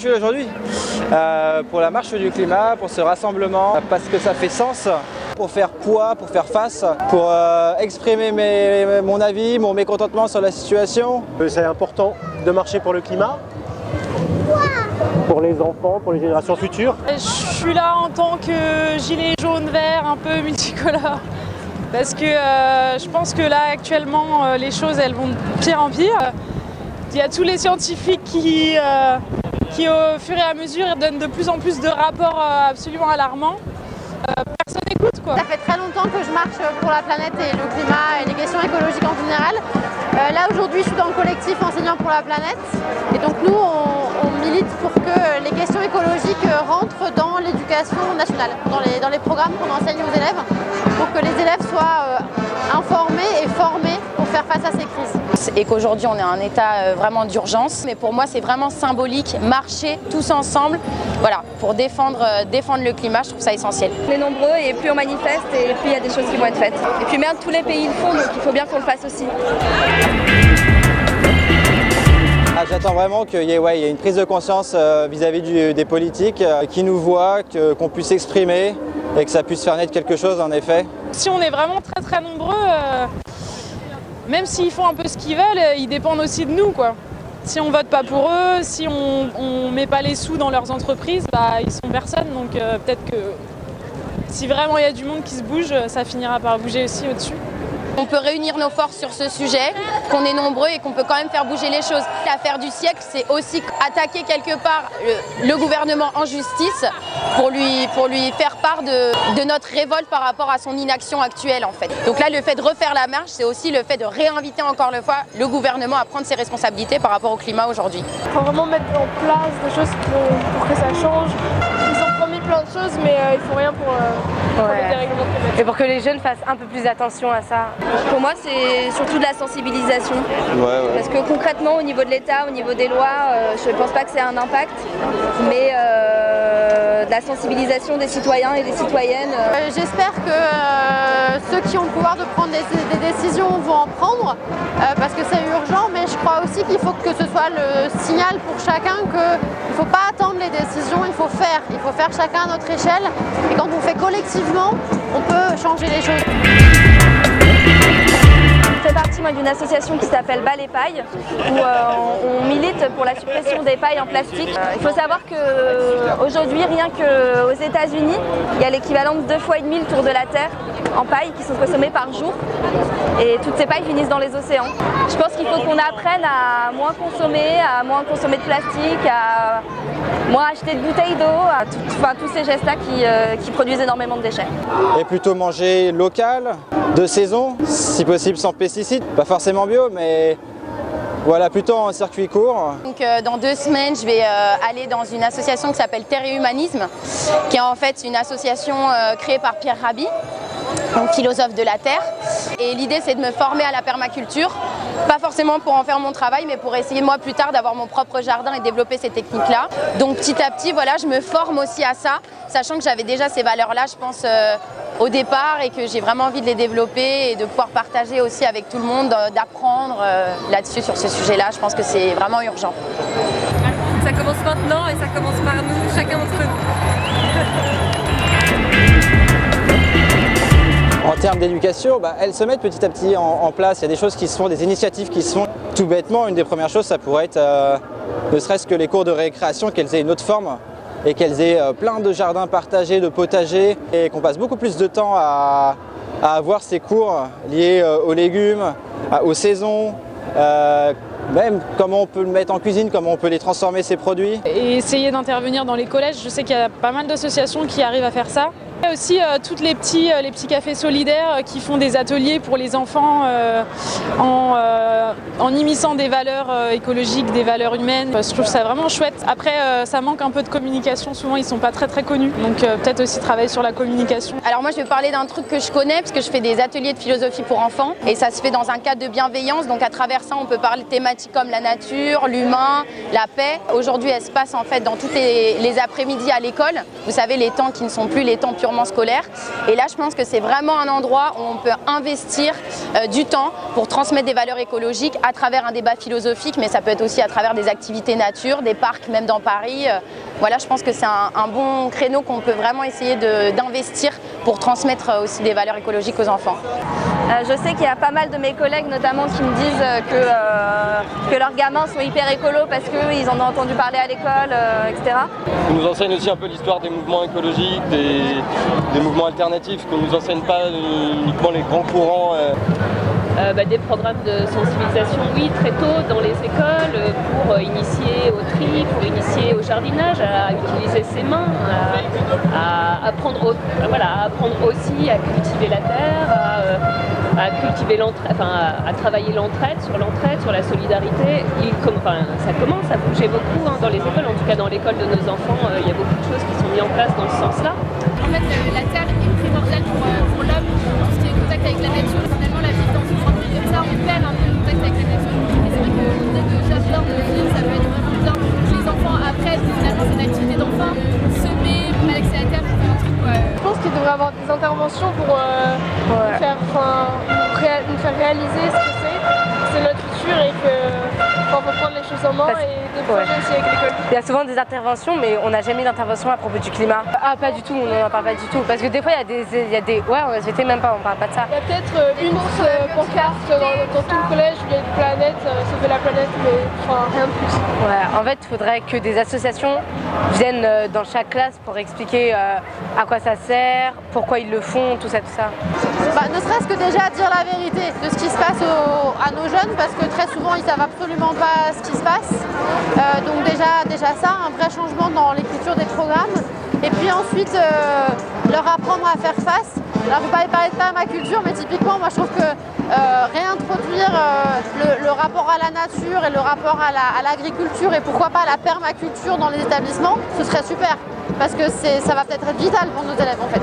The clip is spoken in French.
suis là aujourd'hui pour la marche du climat, pour ce rassemblement, parce que ça fait sens, pour faire poids, pour faire face, pour exprimer mon avis, mon mécontentement sur la situation. C'est important de marcher pour le climat, pour les enfants, pour les générations futures. Je suis là en tant que gilet jaune vert un peu multicolore. Parce que je pense que là actuellement les choses elles vont de pire en pire. Il y a tous les scientifiques qui au fur et à mesure donnent de plus en plus de rapports absolument alarmants. Personne n'écoute quoi. Ça fait très longtemps que je marche pour la planète et le climat et les questions écologiques en général. Là aujourd'hui je suis dans le collectif Enseignants pour la planète et donc nous on milite pour que les questions écologiques rentrent dans l'éducation nationale, dans les programmes qu'on enseigne aux élèves, pour que les élèves soient informés et formés pour faire face à ces crises. Et qu'aujourd'hui on est en état vraiment d'urgence, mais pour moi c'est vraiment symbolique, marcher tous ensemble, voilà, pour défendre le climat, je trouve ça essentiel. On est nombreux et plus on manifeste et plus il y a des choses qui vont être faites. Et puis merde, tous les pays le font, donc il faut bien qu'on le fasse aussi. J'attends vraiment qu'il y ait une prise de conscience vis-à-vis des politiques, qui nous voient, qu'on puisse s'exprimer et que ça puisse faire naître quelque chose en effet. Si on est vraiment très nombreux, même s'ils font un peu ce qu'ils veulent, ils dépendent aussi de nous quoi. Si on vote pas pour eux, si on met pas les sous dans leurs entreprises, bah, ils sont personne. Donc peut-être que si vraiment il y a du monde qui se bouge, ça finira par bouger aussi au-dessus. On peut réunir nos forces sur ce sujet, qu'on est nombreux et qu'on peut quand même faire bouger les choses. L'affaire du siècle, c'est aussi attaquer quelque part le gouvernement en justice pour lui faire part de notre révolte par rapport à son inaction actuelle en fait. Donc là, le fait de refaire la marche, c'est aussi le fait de réinviter encore une fois le gouvernement à prendre ses responsabilités par rapport au climat aujourd'hui. Il faut vraiment mettre en place des choses pour que ça change. Ils ont promis plein de choses, mais ils font rien pour mettre des règlements climatiques. Et pour que les jeunes fassent un peu plus attention à ça. Pour moi, c'est surtout de la sensibilisation. Parce que concrètement, au niveau de l'État, au niveau des lois, je ne pense pas que c'est un impact, mais de la sensibilisation des citoyens et des citoyennes. J'espère que ceux qui ont le pouvoir de prendre des décisions vont en prendre, parce que c'est urgent, mais je crois aussi qu'il faut que ce soit le signal pour chacun qu'il ne faut pas attendre les décisions, il faut faire chacun à notre échelle, et quand on fait collectivement, on peut changer les choses. Je fais partie d'une association qui s'appelle Bas les pailles, où on milite pour la suppression des pailles en plastique. Il faut savoir qu'aujourd'hui, rien qu'aux États-Unis, il y a l'équivalent de 2,5 fois le tour de la Terre en paille qui sont consommées par jour. Et toutes ces pailles finissent dans les océans. Je pense qu'il faut qu'on apprenne à moins consommer de plastique, à moins acheter de bouteilles d'eau, tous ces gestes-là qui produisent énormément de déchets. Et plutôt manger local, de saison, si possible sans pesticides, pas forcément bio, mais voilà, plutôt en circuit court. Donc, dans 2 semaines, je vais aller dans une association qui s'appelle Terre et Humanisme, qui est en fait une association créée par Pierre Rabhi, donc philosophe de la Terre. Et l'idée, c'est de me former à la permaculture, pas forcément pour en faire mon travail, mais pour essayer moi plus tard d'avoir mon propre jardin et développer ces techniques-là. Donc petit à petit, voilà, je me forme aussi à ça, sachant que j'avais déjà ces valeurs-là, je pense, au départ, et que j'ai vraiment envie de les développer et de pouvoir partager aussi avec tout le monde, d'apprendre là-dessus, sur ce sujet-là. Je pense que c'est vraiment urgent. Ça commence maintenant et ça commence par nous, chacun d'entre nous. En termes d'éducation, elles se mettent petit à petit en place. Il y a des choses qui se font, des initiatives qui se font. Tout bêtement, une des premières choses, ça pourrait être ne serait-ce que les cours de récréation, qu'elles aient une autre forme et qu'elles aient plein de jardins partagés, de potagers, et qu'on passe beaucoup plus de temps à avoir ces cours liés aux légumes, aux saisons, même comment on peut le mettre en cuisine, comment on peut les transformer, ces produits. Et essayer d'intervenir dans les collèges, je sais qu'il y a pas mal d'associations qui arrivent à faire ça. Il y a aussi tous les petits cafés solidaires qui font des ateliers pour les enfants en immisçant des valeurs écologiques, des valeurs humaines. Je trouve ça vraiment chouette. Après, ça manque un peu de communication. Souvent, ils ne sont pas très connus. Donc peut-être aussi travailler sur la communication. Alors moi, je vais parler d'un truc que je connais, parce que je fais des ateliers de philosophie pour enfants. Et ça se fait dans un cadre de bienveillance. Donc à travers ça, on peut parler de thématiques comme la nature, l'humain, la paix. Aujourd'hui, elle se passe en fait dans tous les après-midi à l'école. Vous savez, les temps qui ne sont plus les temps purement performance scolaire. Et là, je pense que c'est vraiment un endroit où on peut investir du temps pour transmettre des valeurs écologiques à travers un débat philosophique, mais ça peut être aussi à travers des activités nature, des parcs, même dans Paris. Voilà, je pense que c'est un bon créneau qu'on peut vraiment essayer d'investir pour transmettre aussi des valeurs écologiques aux enfants. Je sais qu'il y a pas mal de mes collègues notamment qui me disent que leurs gamins sont hyper écolos parce qu'ils en ont entendu parler à l'école, etc. On nous enseigne aussi un peu l'histoire des mouvements écologiques, des mouvements alternatifs, qu'on ne nous enseigne pas uniquement les grands courants. Des programmes de sensibilisation, oui, très tôt dans les écoles pour initier au tri, pour initier au jardinage, à utiliser ses mains, à apprendre aussi à cultiver la terre, à cultiver l'entraide, à travailler l'entraide, sur la solidarité. Ça commence à bouger beaucoup dans les écoles, en tout cas dans l'école de nos enfants, il y a beaucoup de choses qui sont mises en place dans ce sens-là. En fait, la terre est primordiale pour l'homme, tout ce qui est contact avec la nature. Finalement, la vie dans une grande ville comme ça, on perd un peu le contact avec la nature. Et c'est vrai que l'idée de jardin, de ville, ça peut être vraiment bien pour que les enfants apprennent finalement cette activité d'enfant, semer, malaxer la terre, pour faire un truc. Je pense qu'il devrait y avoir des interventions pour nous faire réaliser ce que c'est notre futur et que faut prendre les choses en main et des projets aussi avec l'école. Il y a souvent des interventions, mais on n'a jamais d'intervention à propos du climat. Ah, pas du tout, on n'en parle pas du tout. Parce que des fois, il y a des... Ouais, on SVT même pas, on parle pas de ça. Il y a peut-être une pancarte dans tout le collège où il y a une planète, sauver la planète, mais rien de plus. Ouais, en fait, il faudrait que des associations viennent dans chaque classe pour expliquer à quoi ça sert, pourquoi ils le font, tout ça, tout ça. Ne serait-ce que déjà dire la vérité de ce qui se passe à nos jeunes, parce que très souvent ils savent absolument pas ce qui se passe. Donc déjà ça, un vrai changement dans l'écriture des programmes. Et puis ensuite leur apprendre à faire face. Alors je ne vais pas parler de permaculture, mais typiquement moi je trouve que réintroduire le rapport à la nature et le rapport à l'agriculture et pourquoi pas la permaculture dans les établissements, ce serait super. Parce que ça va peut-être être vital pour nos élèves en fait.